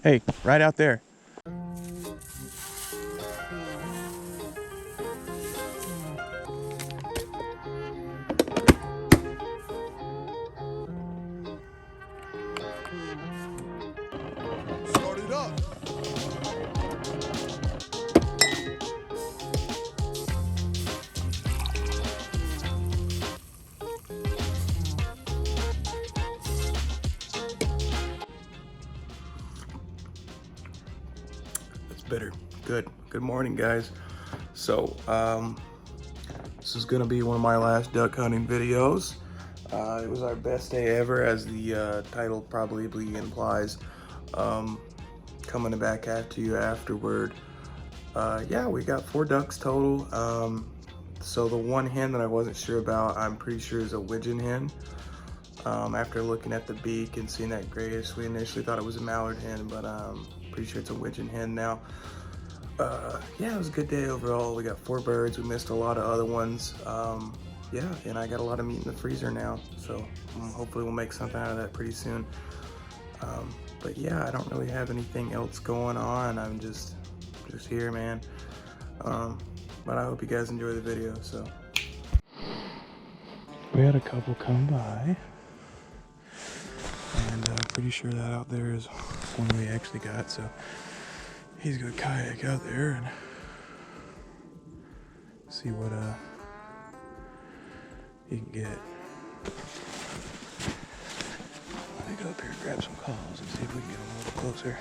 Hey, right out there. Start it up. It's bitter. Good. Good morning, guys. So, this is gonna be one of my last duck hunting videos. It was our best day ever, as the title probably implies. Coming back at you afterward. Yeah, we got 4 ducks total. So the one hen that I wasn't sure about, I'm pretty sure is a wigeon hen. After looking at the beak and seeing that grayish, we initially thought it was a mallard hen, but pretty sure it's a wigeon hen now. Yeah, it was a good day overall. We got 4 birds. We missed a lot of other ones. Yeah, and I got a lot of meat in the freezer now, so hopefully we'll make something out of that pretty soon. But yeah, I don't really have anything else going on. I'm just here, man. But I hope you guys enjoy the video. So we had a couple come by, and I'm pretty sure that out there is one we actually got. So he's gonna kayak out there and see what he can get. Let me go up here and grab some calls and see if we can get him a little closer.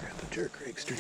Grab the jerk rake string.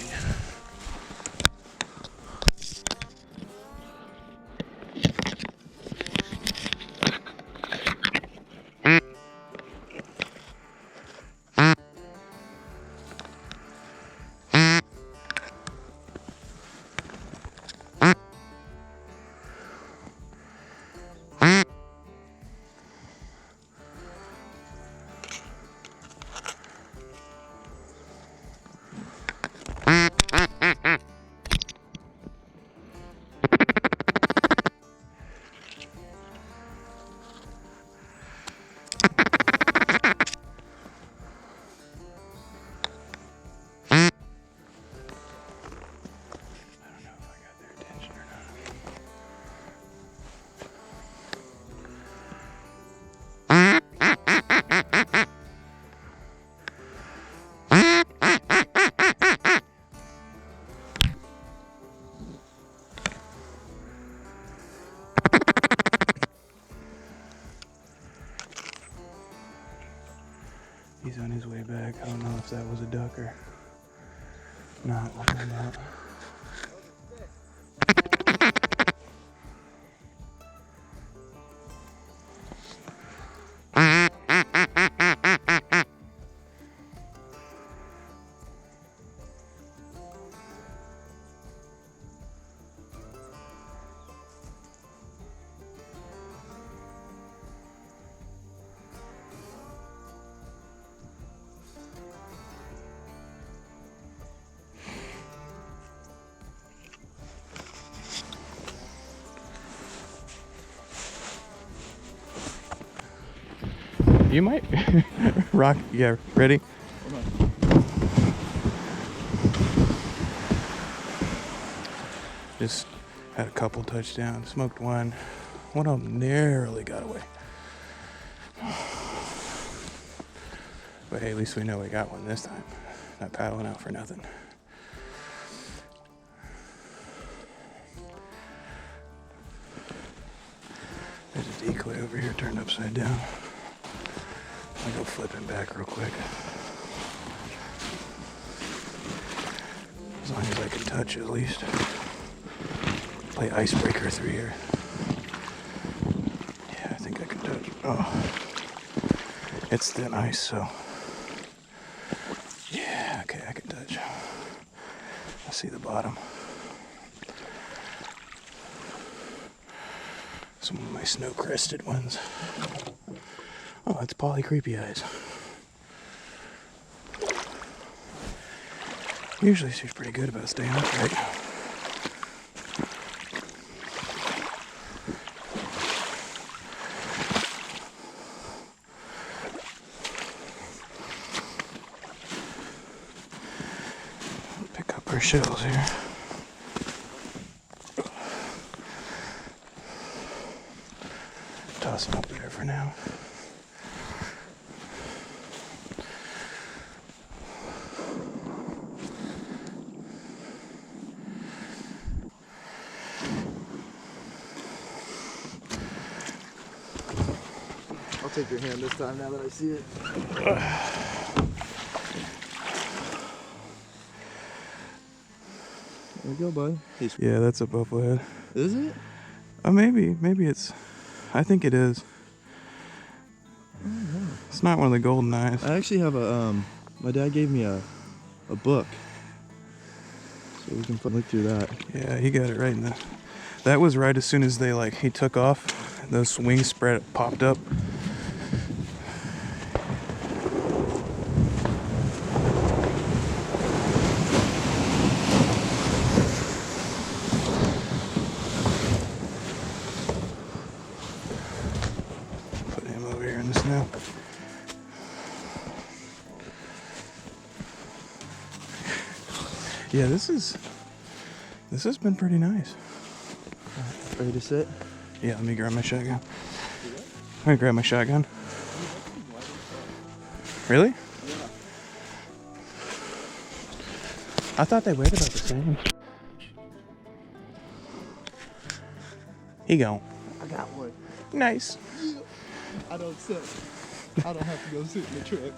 He's on his way back. I don't know if that was a duck or not. We'll find out. You might rock. Yeah, ready? Just had a couple touchdowns, smoked one. One of them narrowly got away. But hey, at least we know we got one this time. Not paddling out for nothing. There's a decoy over here turned upside down. I'll go flipping back real quick. As long as I can touch at least. Play icebreaker through here. Yeah, I think I can touch. Oh, it's thin ice, so. Yeah, okay, I can touch. I see the bottom. Some of my snow-crested ones. Oh, it's poly creepy eyes. Usually she's pretty good about staying upright. Pick up her shells here. Toss them up there for now. I'll take your hand this time now that I see it. There we go, bud. Yeah, that's a bufflehead. Is it? Maybe it's. I think it is. It's not one of the golden eyes. I actually have a my dad gave me a book, so we can look through that. Yeah, he got it right in the. That was right as soon as he took off. Those wings popped up. Put him over here in the snow. Yeah, this has been pretty nice. Ready to sit? Yeah, let me grab my shotgun. Let me grab my shotgun. Really? Yeah. I thought they weighed about the same. He gone. I got one. Nice. I don't sit. I don't have to go sit in the truck.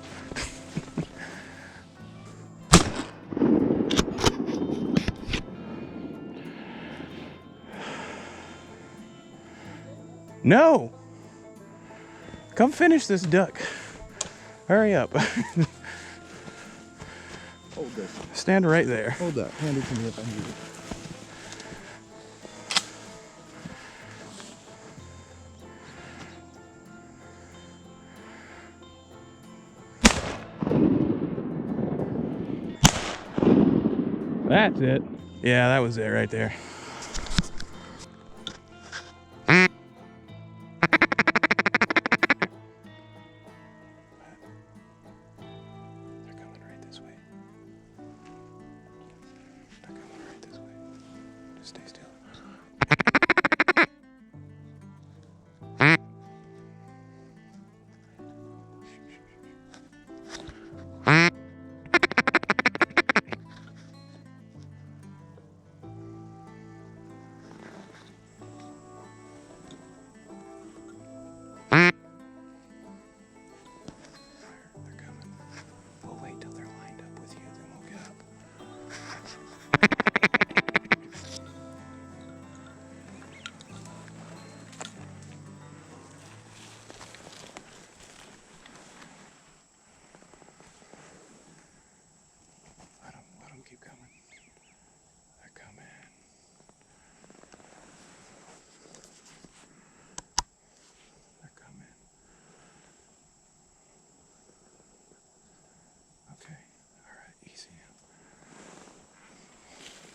No! Come finish this duck. Hurry up. Hold this. Stand right there. Hold that. Hand it to me if I need it. That's it. Yeah, that was it right there. Stay still. They're coming. We'll wait till they're lined up with you, then we'll get up. Let them keep coming. They're coming. They're coming. Okay. All right. Easy now.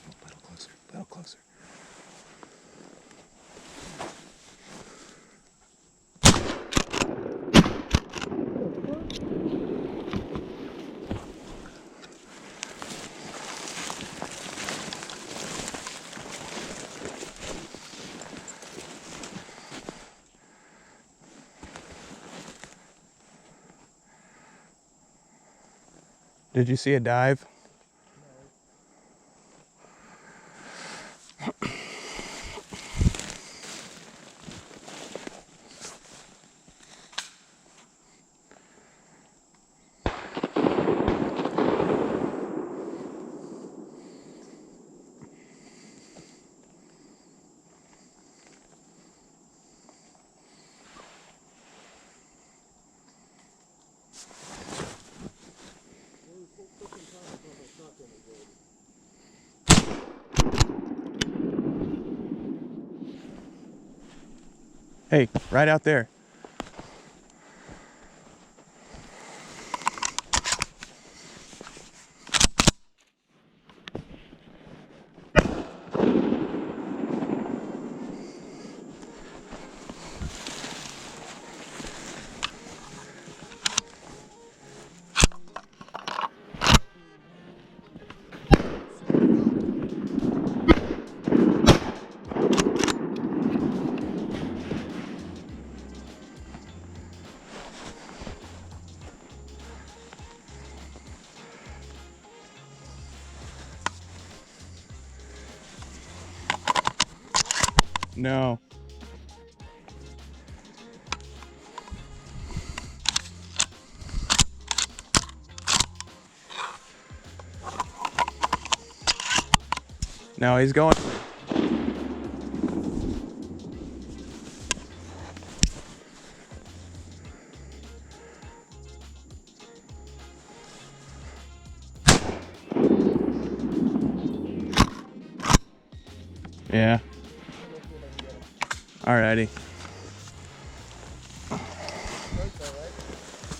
A little closer. A little closer. Did you see a dive? Hey, right out there. No. No, he's going. Yeah. Alrighty.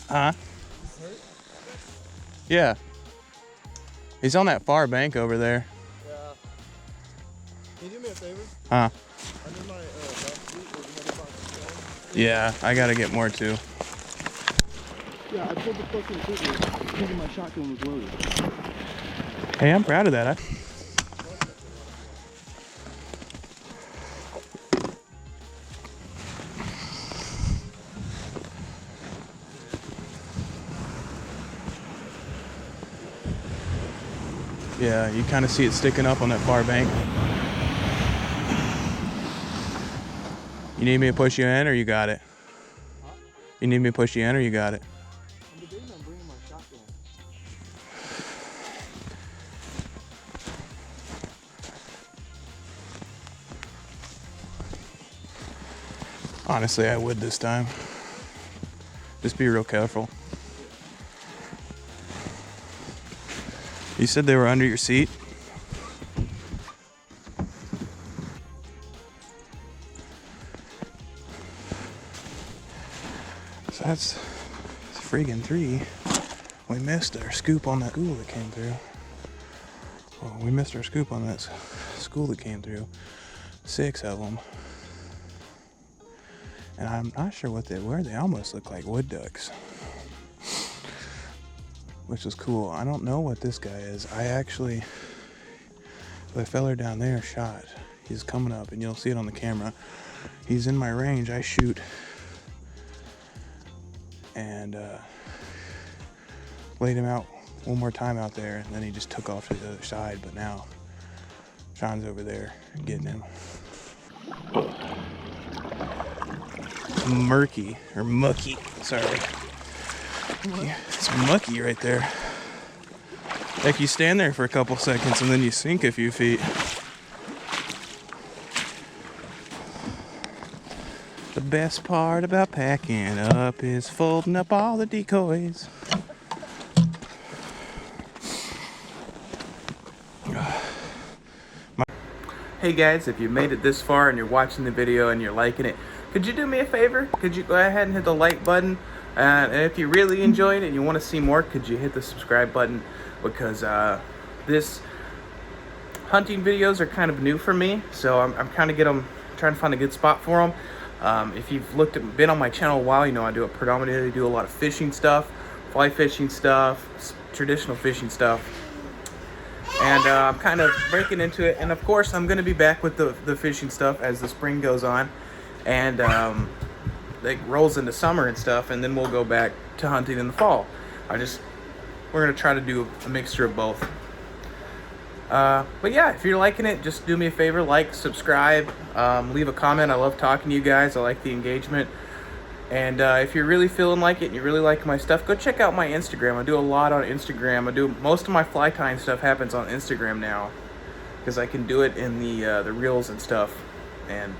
Huh? Yeah. He's on that far bank over there. Yeah. Can you do me a favor? Huh? I need my back seat with another box. Yeah, I gotta get more too. Yeah, I pulled the fucking trigger thinking my shotgun was loaded. Hey, I'm proud of that. Yeah, you kind of see it sticking up on that far bank. You need me to push you in, or you got it? Huh? You need me to push you in, or you got it? I'm debating on bringing my shotgun. Honestly, I would this time. Just be real careful. You said they were under your seat? So that's friggin' 3. We missed our scoop on that school that came through. Well, we missed our scoop on that school that came through. 6 of them. And I'm not sure what they were. They almost look like wood ducks. Which was cool. I don't know what this guy is. The feller down there shot. He's coming up and you'll see it on the camera. He's in my range. I shoot. And laid him out one more time out there, and then he just took off to the other side. But now Sean's over there getting him. Murky or mucky, sorry. Yeah, it's mucky right there. Like you stand there for a couple seconds and then you sink a few feet. The best part about packing up is folding up all the decoys. Hey guys, if you made it this far and you're watching the video and you're liking it, could you do me a favor? Could you go ahead and hit the like button? And if you really enjoyed it and you want to see more, could you hit the subscribe button? Because this hunting videos are kind of new for me, so I'm kind of trying to find a good spot for them. If you've been on my channel a while, you know I predominantly do a lot of fishing stuff, fly fishing stuff, traditional fishing stuff. And I'm kind of breaking into it, and of course I'm going to be back with the fishing stuff as the spring goes on, and like rolls into summer and stuff, and then we'll go back to hunting in the fall. We're going to try to do a mixture of both. But yeah, if you're liking it, just do me a favor, like, subscribe, leave a comment. I love talking to you guys. I like the engagement. And if you're really feeling like it and you really like my stuff, go check out my Instagram. I do a lot on Instagram. Most of my fly tying stuff happens on Instagram now, because I can do it in the reels and stuff, and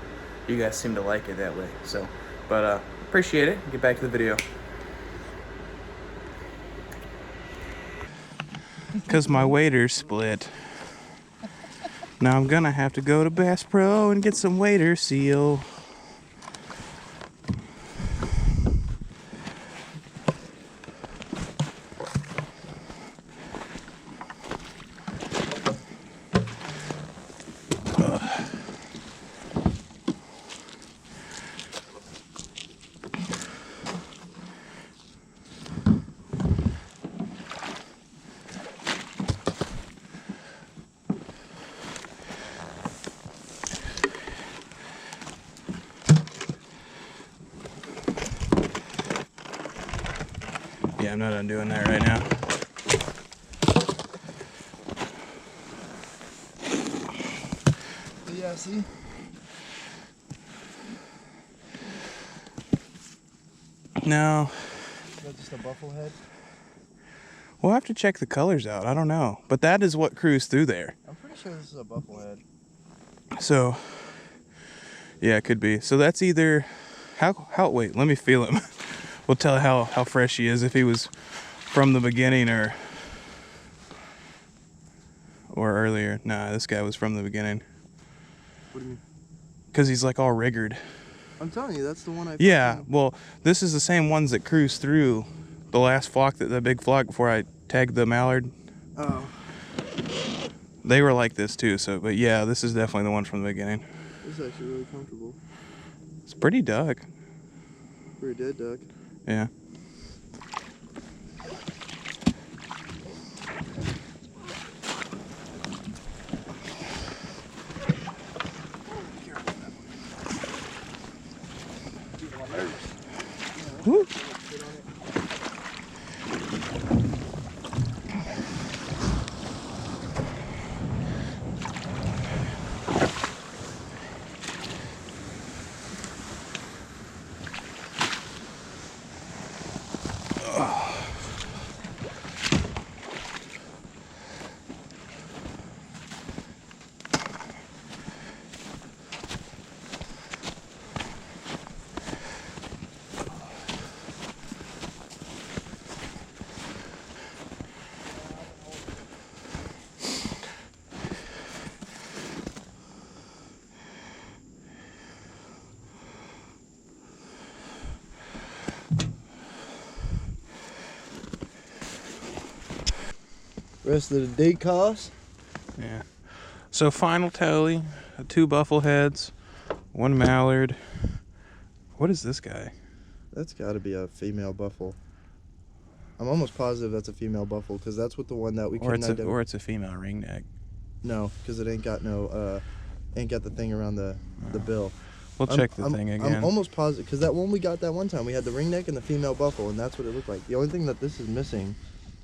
you guys seem to like it that way. So, but appreciate it. Get back to the video. Because my waders split. Now I'm gonna have to go to Bass Pro and get some wader seal. Yeah, I'm not undoing that right now. Yeah, see? No. Is that just a bufflehead? We'll have to check the colors out. I don't know. But that is what cruised through there. I'm pretty sure this is a bufflehead. So, yeah, it could be. So that's either... Wait, let me feel him. We'll tell how fresh he is, if he was from the beginning or earlier. Nah, this guy was from the beginning. What do you mean? Because he's like all riggered. I'm telling you, that's the one I... Yeah, well, this is the same ones that cruised through the last flock, the big flock before I tagged the mallard. Oh. They were like this too, so, but yeah, this is definitely the one from the beginning. This is actually really comfortable. It's pretty duck. For a dead duck. Yeah. Woo. Rest of the day cost? Yeah. So final tally, 2 buffleheads, 1 mallard. What is this guy? That's got to be a female buffle. I'm almost positive that's a female buffle because that's what the one that we couldn't identify. Or it's a female ringneck. No, because it ain't got no ain't got the thing around the bill. We'll check the thing again. I'm almost positive because that one we got that one time we had the ringneck and the female buffle, and that's what it looked like. The only thing that this is missing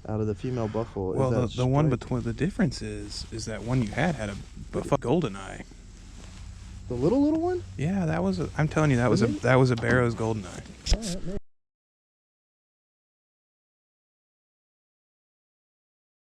out of the female buffle well, is that the one stripe. between the difference is that one you had a golden eye. The little one? Yeah, that was. I'm telling you, that was a Barrow's golden eye. All right, maybe.